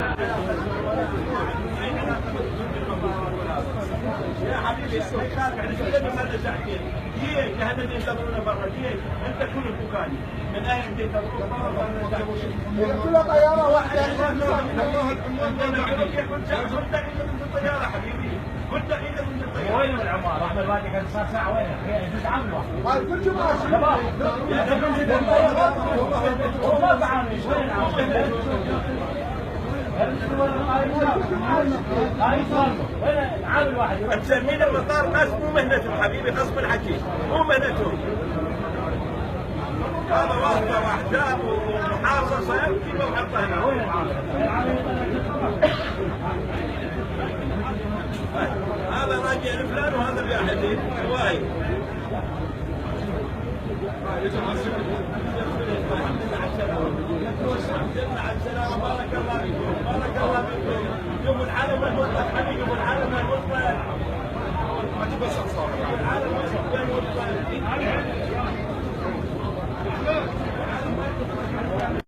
يا حبيبي احنا كلنا مالنا ساعتين جيك هذا اللي ينتظرونا برا جيك انت كل البكاني من اين انت تنتظرون برا كلها طياره واحده كنت من الطياره حبيبي كنت من الطياره وين العمار؟ احنا دلوقتي كان صار ساعه وين؟ هي جزء عمره كل جمعه شباب والله تعالوا وين العمار؟ وين العامل واحد مسمين المطار ناس مو مهنتهم حبيبي غصب الحكي مو مهنتهم هذا واسطه واحزاب ومحاصصه يمكن لو حطها هنا وين العامل؟ هذا راجع لفلان وهذا الواحد وايد الحمد لله على السلامة بارك الله فيكم بارك الله فيكم يوم العالم المطلق حبيبي يوم العالم المطلق ما تبصر صار العالم المطلق